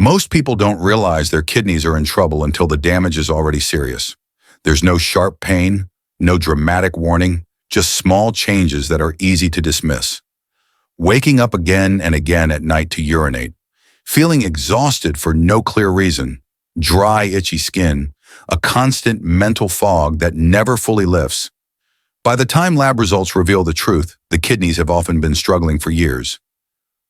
Most people don't realize their kidneys are in trouble until the damage is already serious. There's no sharp pain, no dramatic warning, just small changes that are easy to dismiss. Waking up again and again at night to urinate, feeling exhausted for no clear reason, dry, itchy skin, a constant mental fog that never fully lifts. By the time lab results reveal the truth, the kidneys have often been struggling for years.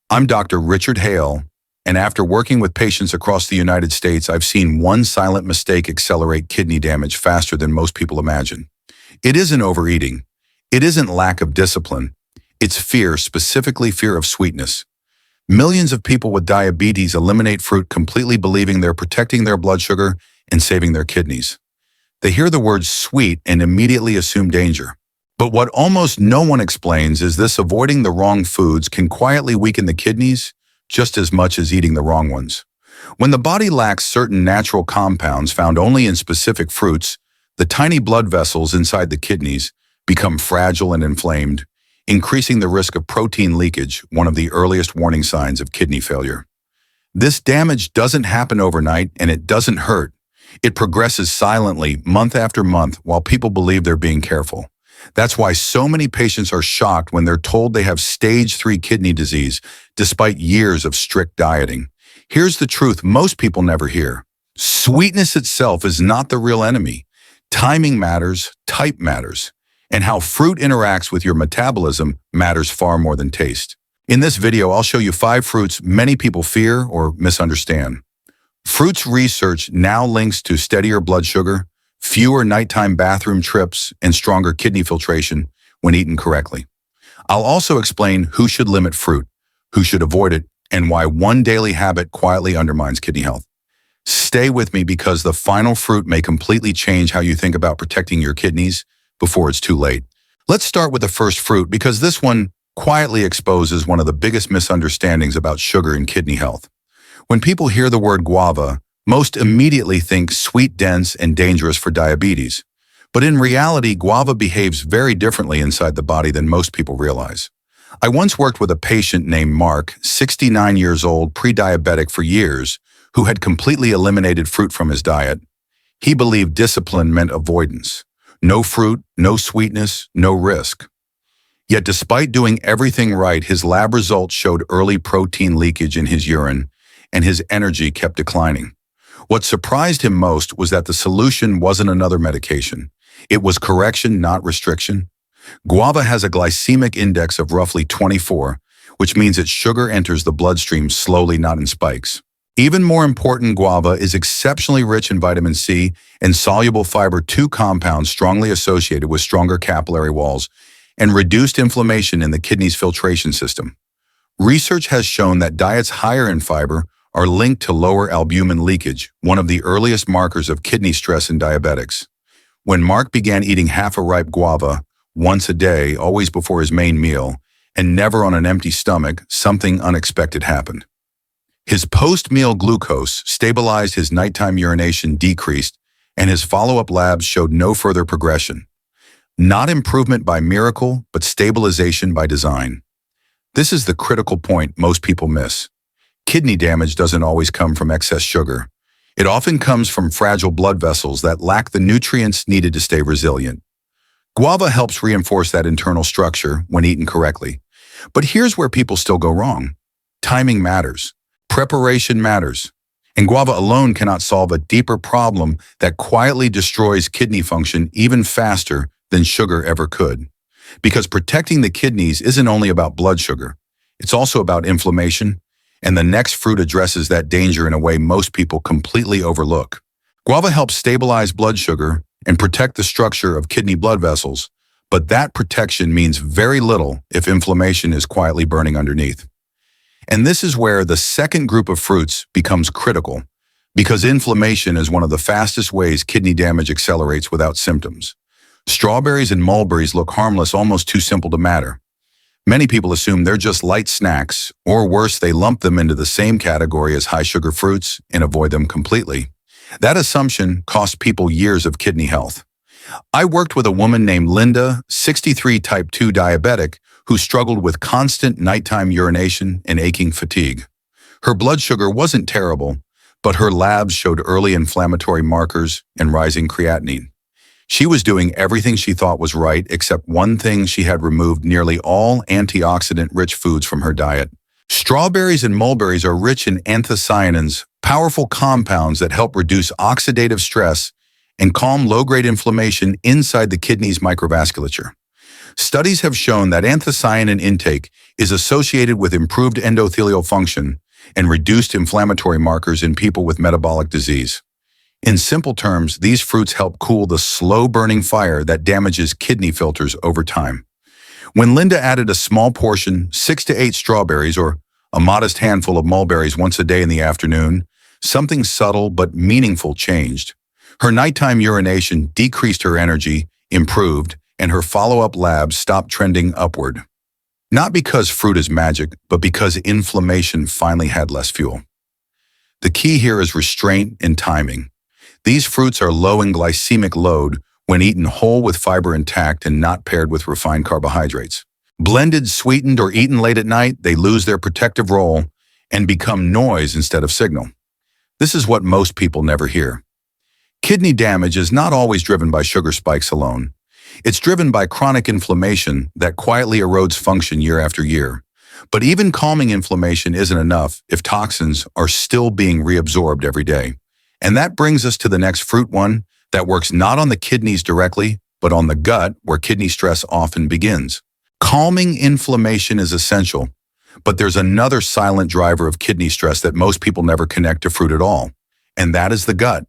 I'm Dr. Richard Hale, and after working with patients across the United States, I've seen one silent mistake accelerate kidney damage faster than most people imagine. It isn't overeating. It isn't lack of discipline. It's fear, specifically fear of sweetness. Millions of people with diabetes eliminate fruit completely believing they're protecting their blood sugar and saving their kidneys. They hear the word sweet and immediately assume danger. But what almost no one explains is this: avoiding the wrong foods can quietly weaken the kidneys just as much as eating the wrong ones. When the body lacks certain natural compounds found only in specific fruits, the tiny blood vessels inside the kidneys become fragile and inflamed, increasing the risk of protein leakage, one of the earliest warning signs of kidney failure. This damage doesn't happen overnight, and it doesn't hurt. It progresses silently, month after month, while people believe they're being careful. That's why so many patients are shocked when they're told they have stage 3 kidney disease, despite years of strict dieting. Here's the truth most people never hear. Sweetness itself is not the real enemy. Timing matters, type matters, and how fruit interacts with your metabolism matters far more than taste. In this video, I'll show you 5 fruits many people fear or misunderstand. Fruits research now links to steadier blood sugar, fewer nighttime bathroom trips, and stronger kidney filtration when eaten correctly. I'll also explain who should limit fruit, who should avoid it, and why one daily habit quietly undermines kidney health. Stay with me because the final fruit may completely change how you think about protecting your kidneys before it's too late. Let's start with the first fruit because this one quietly exposes one of the biggest misunderstandings about sugar and kidney health. When people hear the word guava, most immediately think sweet, dense, and dangerous for diabetes. But in reality, guava behaves very differently inside the body than most people realize. I once worked with a patient named Mark, 69 years old, pre-diabetic for years, who had completely eliminated fruit from his diet. He believed discipline meant avoidance. No fruit, no sweetness, no risk. Yet despite doing everything right, his lab results showed early protein leakage in his urine, and his energy kept declining. What surprised him most was that the solution wasn't another medication. It was correction, not restriction. Guava has a glycemic index of roughly 24, which means its sugar enters the bloodstream slowly, not in spikes. Even more important, guava is exceptionally rich in vitamin C and soluble fiber, 2 compounds strongly associated with stronger capillary walls and reduced inflammation in the kidney's filtration system. Research has shown that diets higher in fiber are linked to lower albumin leakage, one of the earliest markers of kidney stress in diabetics. When Mark began eating half a ripe guava once a day, always before his main meal, and never on an empty stomach, something unexpected happened. His post-meal glucose stabilized, his nighttime urination decreased, and his follow-up labs showed no further progression. Not improvement by miracle, but stabilization by design. This is the critical point most people miss. Kidney damage doesn't always come from excess sugar. It often comes from fragile blood vessels that lack the nutrients needed to stay resilient. Guava helps reinforce that internal structure when eaten correctly. But here's where people still go wrong. Timing matters. Preparation matters. And guava alone cannot solve a deeper problem that quietly destroys kidney function even faster than sugar ever could. Because protecting the kidneys isn't only about blood sugar. It's also about inflammation. And the next fruit addresses that danger in a way most people completely overlook. Guava helps stabilize blood sugar and protect the structure of kidney blood vessels, but that protection means very little if inflammation is quietly burning underneath. And this is where the second group of fruits becomes critical, because inflammation is one of the fastest ways kidney damage accelerates without symptoms. Strawberries and mulberries look harmless, almost too simple to matter. Many people assume they're just light snacks, or worse, they lump them into the same category as high-sugar fruits and avoid them completely. That assumption cost people years of kidney health. I worked with a woman named Linda, 63, type 2 diabetic, who struggled with constant nighttime urination and aching fatigue. Her blood sugar wasn't terrible, but her labs showed early inflammatory markers and rising creatinine. She was doing everything she thought was right, except one thing: she had removed nearly all antioxidant-rich foods from her diet. Strawberries and mulberries are rich in anthocyanins, powerful compounds that help reduce oxidative stress and calm low-grade inflammation inside the kidney's microvasculature. Studies have shown that anthocyanin intake is associated with improved endothelial function and reduced inflammatory markers in people with metabolic disease. In simple terms, these fruits help cool the slow-burning fire that damages kidney filters over time. When Linda added a small portion, 6 to 8 strawberries or a modest handful of mulberries once a day in the afternoon, something subtle but meaningful changed. Her nighttime urination decreased, her energy improved, and her follow-up labs stopped trending upward. Not because fruit is magic, but because inflammation finally had less fuel. The key here is restraint and timing. These fruits are low in glycemic load when eaten whole with fiber intact and not paired with refined carbohydrates. Blended, sweetened, or eaten late at night, they lose their protective role and become noise instead of signal. This is what most people never hear. Kidney damage is not always driven by sugar spikes alone. It's driven by chronic inflammation that quietly erodes function year after year. But even calming inflammation isn't enough if toxins are still being reabsorbed every day. And that brings us to the next fruit, one that works not on the kidneys directly, but on the gut, where kidney stress often begins. Calming inflammation is essential, but there's another silent driver of kidney stress that most people never connect to fruit at all, and that is the gut.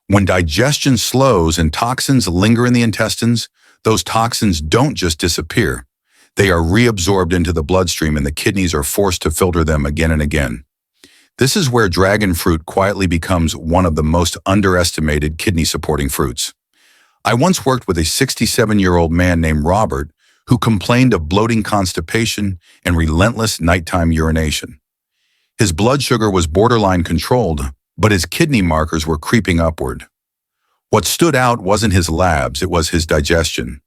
When digestion slows and toxins linger in the intestines, those toxins don't just disappear. They are reabsorbed into the bloodstream, and the kidneys are forced to filter them again and again. This is where dragon fruit quietly becomes one of the most underestimated kidney-supporting fruits. I once worked with a 67-year-old man named Robert who complained of bloating, constipation, and relentless nighttime urination. His blood sugar was borderline controlled, but his kidney markers were creeping upward. What stood out wasn't his labs, it was his digestion.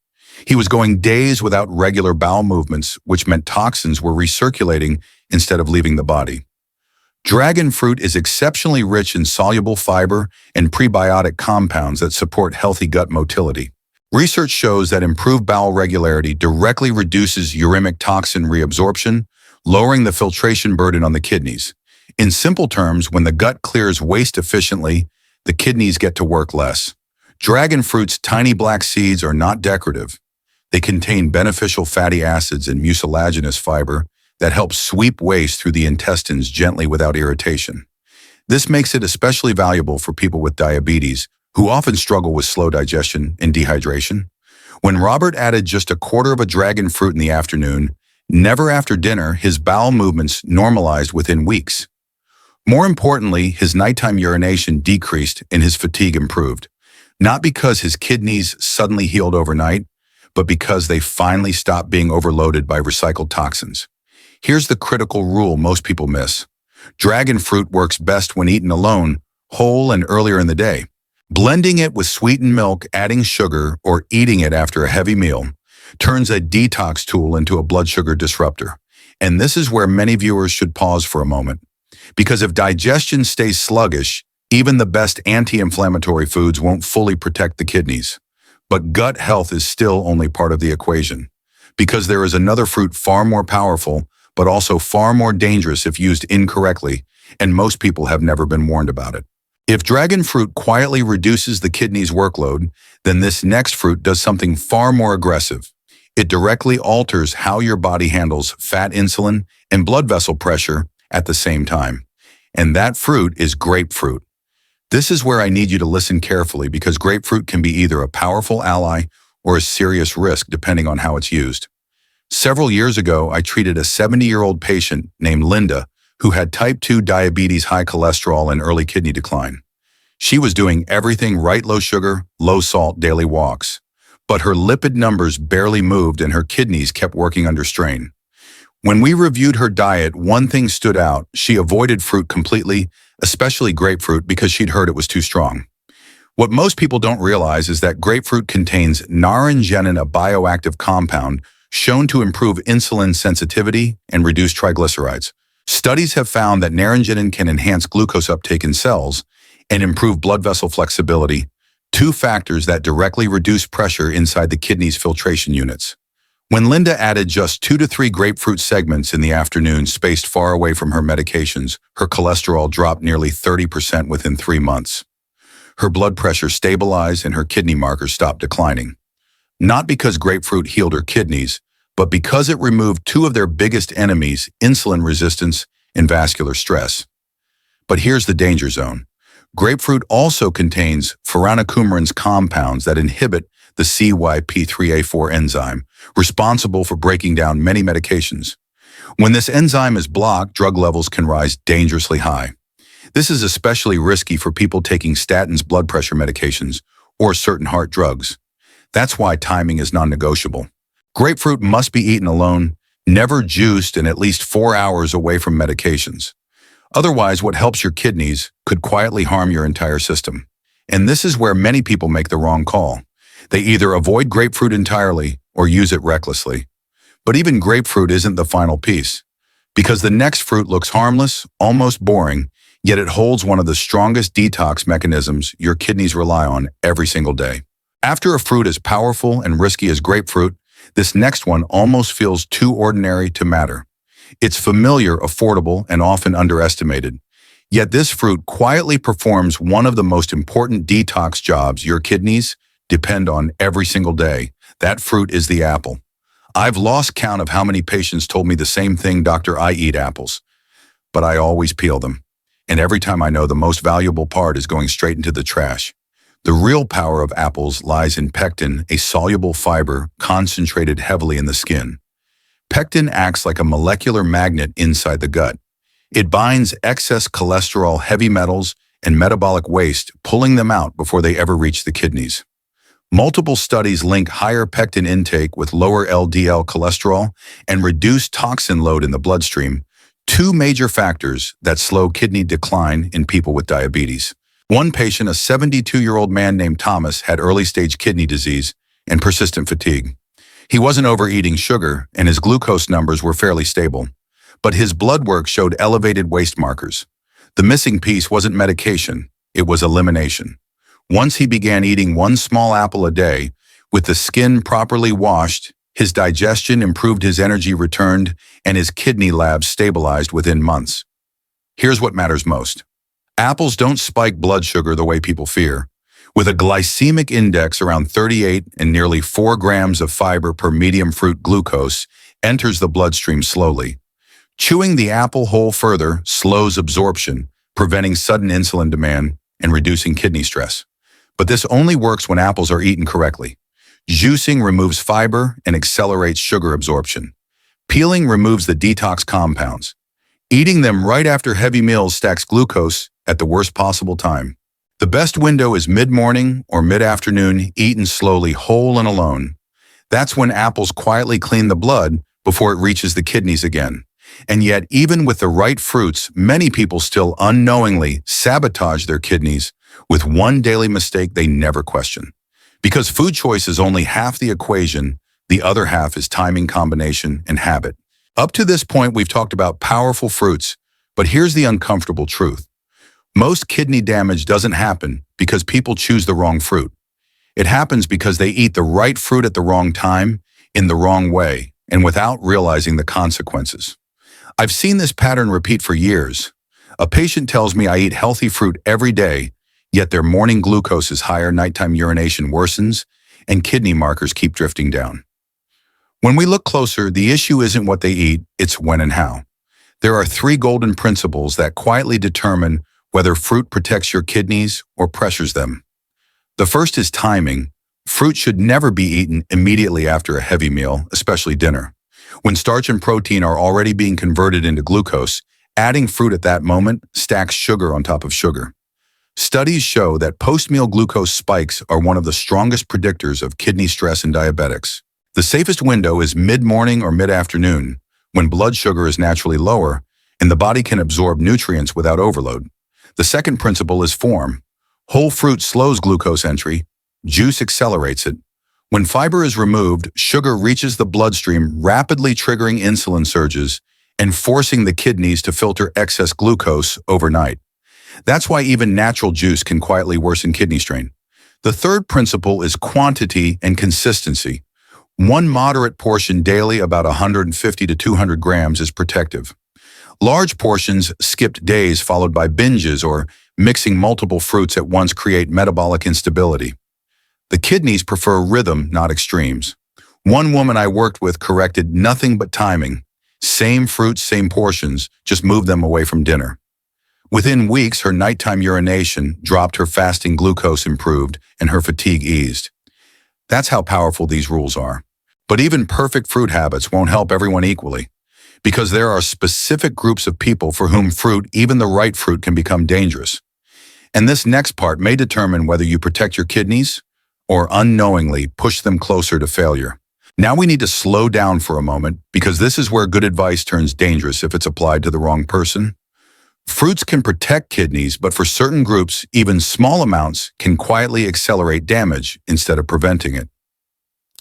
He was going days without regular bowel movements, which meant toxins were recirculating instead of leaving the body. Dragon fruit is exceptionally rich in soluble fiber and prebiotic compounds that support healthy gut motility. Research shows that improved bowel regularity directly reduces uremic toxin reabsorption, lowering the filtration burden on the kidneys. In simple terms, when the gut clears waste efficiently, the kidneys get to work less. Dragon fruit's tiny black seeds are not decorative. They contain beneficial fatty acids and mucilaginous fiber that help sweep waste through the intestines gently without irritation. This makes it especially valuable for people with diabetes, who often struggle with slow digestion and dehydration. When Robert added just a quarter of a dragon fruit in the afternoon, never after dinner, his bowel movements normalized within weeks. More importantly, his nighttime urination decreased and his fatigue improved. Not because his kidneys suddenly healed overnight, but because they finally stopped being overloaded by recycled toxins. Here's the critical rule most people miss. Dragon fruit works best when eaten alone, whole, and earlier in the day. Blending it with sweetened milk, adding sugar, or eating it after a heavy meal turns a detox tool into a blood sugar disruptor. And this is where many viewers should pause for a moment. Because if digestion stays sluggish, even the best anti-inflammatory foods won't fully protect the kidneys. But gut health is still only part of the equation. Because there is another fruit far more powerful, but also far more dangerous if used incorrectly, and most people have never been warned about it. If dragon fruit quietly reduces the kidney's workload, then this next fruit does something far more aggressive. It directly alters how your body handles fat, insulin, and blood vessel pressure at the same time. And that fruit is grapefruit. This is where I need you to listen carefully, because grapefruit can be either a powerful ally or a serious risk depending on how it's used. Several years ago, I treated a 70-year-old patient named Linda who had type 2 diabetes, high cholesterol, and early kidney decline. She was doing everything right: low sugar, low salt, daily walks. But her lipid numbers barely moved and her kidneys kept working under strain. When we reviewed her diet, one thing stood out: she avoided fruit completely, especially grapefruit, because she'd heard it was too strong. What most people don't realize is that grapefruit contains naringenin, a bioactive compound shown to improve insulin sensitivity and reduce triglycerides. Studies have found that naringenin can enhance glucose uptake in cells and improve blood vessel flexibility, two factors that directly reduce pressure inside the kidney's filtration units. When Linda added just 2 to 3 grapefruit segments in the afternoon spaced far away from her medications, her cholesterol dropped nearly 30% within 3 months. Her blood pressure stabilized and her kidney markers stopped declining. Not because grapefruit healed her kidneys, but because it removed two of their biggest enemies, insulin resistance and vascular stress. But here's the danger zone. Grapefruit also contains furanocoumarins compounds that inhibit the CYP3A4 enzyme, responsible for breaking down many medications. When this enzyme is blocked, drug levels can rise dangerously high. This is especially risky for people taking statins, blood pressure medications, or certain heart drugs. That's why timing is non-negotiable. Grapefruit must be eaten alone, never juiced, and at least 4 hours away from medications. Otherwise, what helps your kidneys could quietly harm your entire system. And this is where many people make the wrong call. They either avoid grapefruit entirely or use it recklessly. But even grapefruit isn't the final piece, because the next fruit looks harmless, almost boring, yet it holds one of the strongest detox mechanisms your kidneys rely on every single day. After a fruit as powerful and risky as grapefruit, this next one almost feels too ordinary to matter. It's familiar, affordable, and often underestimated. Yet this fruit quietly performs one of the most important detox jobs your kidneys depend on every single day. That fruit is the apple. I've lost count of how many patients told me the same thing, "Doctor, I eat apples, but I always peel them. And every time I know the most valuable part is going straight into the trash." The real power of apples lies in pectin, a soluble fiber concentrated heavily in the skin. Pectin acts like a molecular magnet inside the gut. It binds excess cholesterol, heavy metals, and metabolic waste, pulling them out before they ever reach the kidneys. Multiple studies link higher pectin intake with lower LDL cholesterol and reduced toxin load in the bloodstream, two major factors that slow kidney decline in people with diabetes. One patient, a 72-year-old man named Thomas, had early-stage kidney disease and persistent fatigue. He wasn't overeating sugar, and his glucose numbers were fairly stable. But his blood work showed elevated waste markers. The missing piece wasn't medication, it was elimination. Once he began eating one small apple a day, with the skin properly washed, his digestion improved, his energy returned, and his kidney labs stabilized within months. Here's what matters most. Apples don't spike blood sugar the way people fear. With a glycemic index around 38 and nearly 4 grams of fiber per medium, fruit glucose enters the bloodstream slowly. Chewing the apple whole further slows absorption, preventing sudden insulin demand and reducing kidney stress. But this only works when apples are eaten correctly. Juicing removes fiber and accelerates sugar absorption. Peeling removes the detox compounds. Eating them right after heavy meals stacks glucose at the worst possible time. The best window is mid-morning or mid-afternoon, eaten slowly, whole and alone. That's when apples quietly clean the blood before it reaches the kidneys again. And yet, even with the right fruits, many people still unknowingly sabotage their kidneys with one daily mistake they never question. Because food choice is only half the equation, the other half is timing, combination, and habit. Up to this point, we've talked about powerful fruits, but here's the uncomfortable truth. Most kidney damage doesn't happen because people choose the wrong fruit. It happens because they eat the right fruit at the wrong time, in the wrong way, and without realizing the consequences. I've seen this pattern repeat for years. A patient tells me I eat healthy fruit every day, yet their morning glucose is higher, nighttime urination worsens, and kidney markers keep drifting down. When we look closer, the issue isn't what they eat, it's when and how. There are 3 golden principles that quietly determine whether fruit protects your kidneys or pressures them. The first is timing. Fruit should never be eaten immediately after a heavy meal, especially dinner. When starch and protein are already being converted into glucose, adding fruit at that moment stacks sugar on top of sugar. Studies show that post-meal glucose spikes are one of the strongest predictors of kidney stress in diabetics. The safest window is mid-morning or mid-afternoon, when blood sugar is naturally lower and the body can absorb nutrients without overload. The second principle is form. Whole fruit slows glucose entry, juice accelerates it. When fiber is removed, sugar reaches the bloodstream, rapidly triggering insulin surges and forcing the kidneys to filter excess glucose overnight. That's why even natural juice can quietly worsen kidney strain. The third principle is quantity and consistency. One moderate portion daily, about 150 to 200 grams, is protective. Large portions, skipped days followed by binges or mixing multiple fruits at once, create metabolic instability. The kidneys prefer rhythm, not extremes. One woman I worked with corrected nothing but timing. Same fruits, same portions, just move them away from dinner. Within weeks, her nighttime urination dropped, her fasting glucose improved, and her fatigue eased. That's how powerful these rules are. But even perfect fruit habits won't help everyone equally, because there are specific groups of people for whom fruit, even the right fruit, can become dangerous. And this next part may determine whether you protect your kidneys or unknowingly push them closer to failure. Now we need to slow down for a moment, because this is where good advice turns dangerous if it's applied to the wrong person. Fruits can protect kidneys, but for certain groups, even small amounts can quietly accelerate damage instead of preventing it.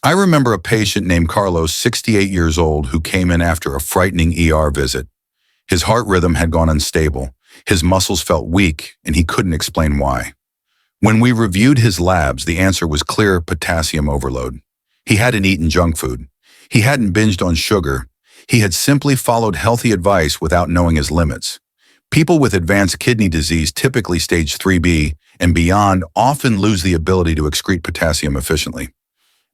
I remember a patient named Carlos, 68 years old, who came in after a frightening ER visit. His heart rhythm had gone unstable, his muscles felt weak, and he couldn't explain why. When we reviewed his labs, the answer was clear: potassium overload. He hadn't eaten junk food. He hadn't binged on sugar. He had simply followed healthy advice without knowing his limits. People with advanced kidney disease, typically stage 3B and beyond, often lose the ability to excrete potassium efficiently.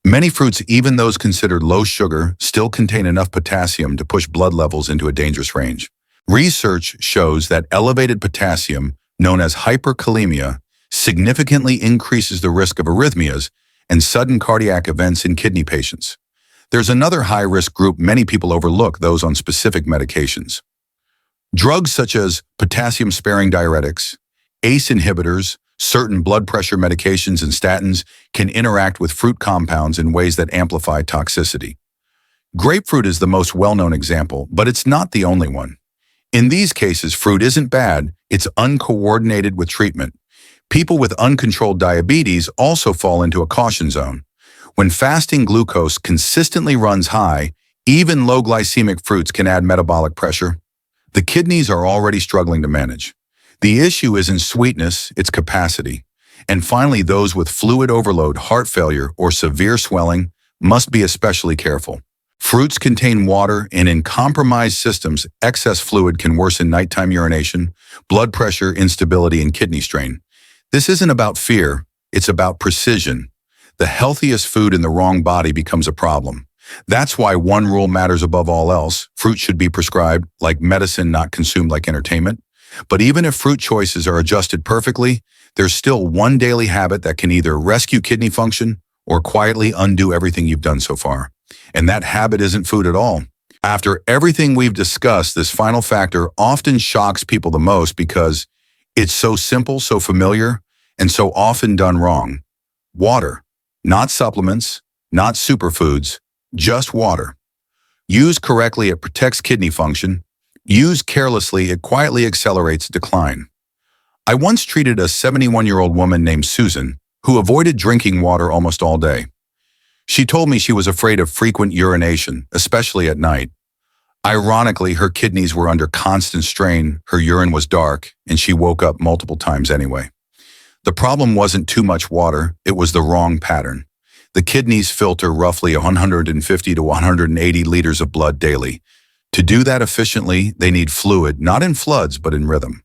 Many fruits, even those considered low sugar, still contain enough potassium to push blood levels into a dangerous range. Research shows that elevated potassium, known as hyperkalemia, significantly increases the risk of arrhythmias and sudden cardiac events in kidney patients. There's another high-risk group many people overlook: those on specific medications. Drugs such as potassium-sparing diuretics, ACE inhibitors, certain blood pressure medications, and statins can interact with fruit compounds in ways that amplify toxicity. Grapefruit is the most well-known example, but it's not the only one. In these cases, fruit isn't bad, it's uncoordinated with treatment. People with uncontrolled diabetes also fall into a caution zone. When fasting glucose consistently runs high, even low glycemic fruits can add metabolic pressure. The kidneys are already struggling to manage. The issue isn't sweetness, it's capacity. And finally, those with fluid overload, heart failure, or severe swelling must be especially careful. Fruits contain water, and in compromised systems, excess fluid can worsen nighttime urination, blood pressure, instability, and kidney strain. This isn't about fear, it's about precision. The healthiest food in the wrong body becomes a problem. That's why one rule matters above all else: fruit should be prescribed like medicine, not consumed like entertainment. But even if fruit choices are adjusted perfectly, there's still one daily habit that can either rescue kidney function or quietly undo everything you've done so far. And that habit isn't food at all. After everything we've discussed, this final factor often shocks people the most because it's so simple, so familiar, and so often done wrong. Water. Not supplements, not superfoods, just water. Used correctly, it protects kidney function. Used carelessly, it quietly accelerates decline. I once treated a 71-year-old woman named Susan who avoided drinking water almost all day. She told me she was afraid of frequent urination, especially at night. Ironically, her kidneys were under constant strain, her urine was dark, and she woke up multiple times anyway. The problem wasn't too much water, it was the wrong pattern. The kidneys filter roughly 150 to 180 liters of blood daily. To do that efficiently, they need fluid, not in floods, but in rhythm.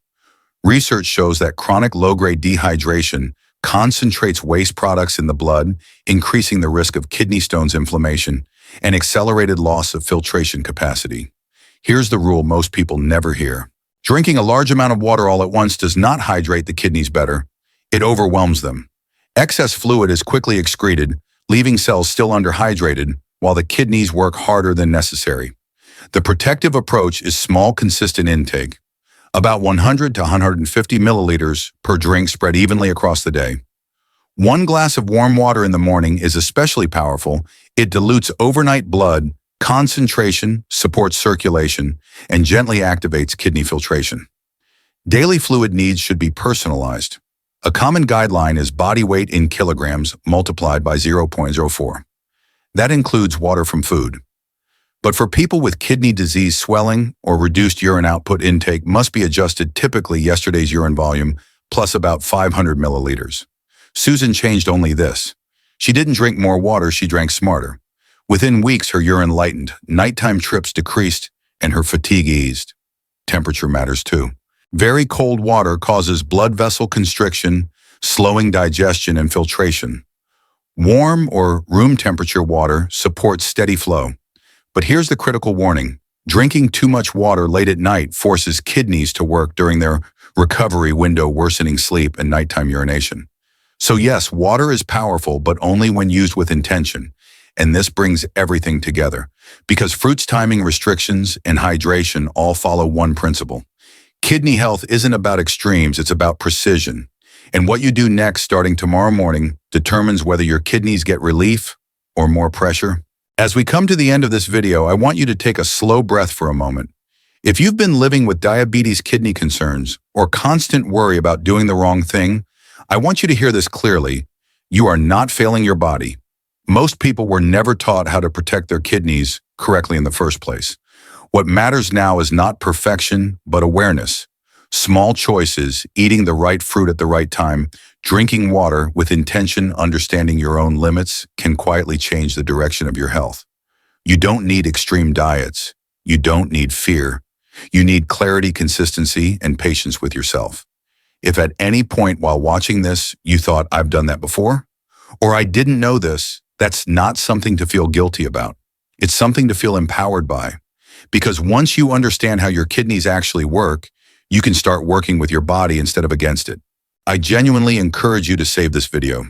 Research shows that chronic low-grade dehydration concentrates waste products in the blood, increasing the risk of kidney stones, inflammation, and accelerated loss of filtration capacity. Here's the rule most people never hear. Drinking a large amount of water all at once does not hydrate the kidneys better. It overwhelms them. Excess fluid is quickly excreted, leaving cells still underhydrated, while the kidneys work harder than necessary. The protective approach is small, consistent intake, about 100 to 150 milliliters per drink, spread evenly across the day. One glass of warm water in the morning is especially powerful. It dilutes overnight blood, concentration, supports circulation, and gently activates kidney filtration. Daily fluid needs should be personalized. A common guideline is body weight in kilograms multiplied by 0.04. That includes water from food. But for people with kidney disease, swelling or reduced urine output intake must be adjusted, typically yesterday's urine volume plus about 500 milliliters. Susan changed only this. She didn't drink more water, she drank smarter. Within weeks, her urine lightened, nighttime trips decreased, and her fatigue eased. Temperature matters too. Very cold water causes blood vessel constriction, slowing digestion and filtration. Warm or room temperature water supports steady flow. But here's the critical warning. Drinking too much water late at night forces kidneys to work during their recovery window, worsening sleep and nighttime urination. So yes, water is powerful, but only when used with intention. And this brings everything together, because fruits, timing, restrictions, and hydration all follow one principle. Kidney health isn't about extremes, it's about precision. And what you do next, starting tomorrow morning, determines whether your kidneys get relief or more pressure. As we come to the end of this video, I want you to take a slow breath for a moment. If you've been living with diabetes, kidney concerns, or constant worry about doing the wrong thing, I want you to hear this clearly. You are not failing your body. Most people were never taught how to protect their kidneys correctly in the first place. What matters now is not perfection, but awareness. Small choices, eating the right fruit at the right time, drinking water with intention, understanding your own limits, can quietly change the direction of your health. You don't need extreme diets. You don't need fear. You need clarity, consistency, and patience with yourself. If at any point while watching this, you thought, I've done that before, or I didn't know this, that's not something to feel guilty about. It's something to feel empowered by. Because once you understand how your kidneys actually work, you can start working with your body instead of against it. I genuinely encourage you to save this video.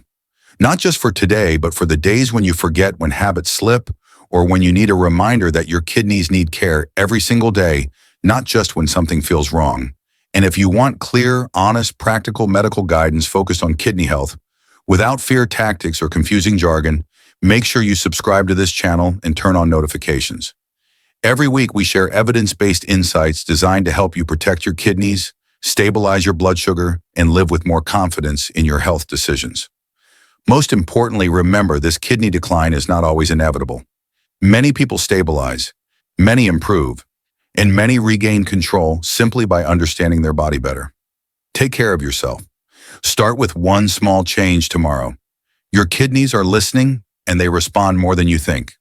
Not just for today, but for the days when you forget, when habits slip, or when you need a reminder that your kidneys need care every single day, not just when something feels wrong. And if you want clear, honest, practical medical guidance focused on kidney health, without fear tactics or confusing jargon, make sure you subscribe to this channel and turn on notifications. Every week, we share evidence-based insights designed to help you protect your kidneys, stabilize your blood sugar, and live with more confidence in your health decisions. Most importantly, remember, this kidney decline is not always inevitable. Many people stabilize, many improve, and many regain control simply by understanding their body better. Take care of yourself. Start with one small change tomorrow. Your kidneys are listening, and they respond more than you think.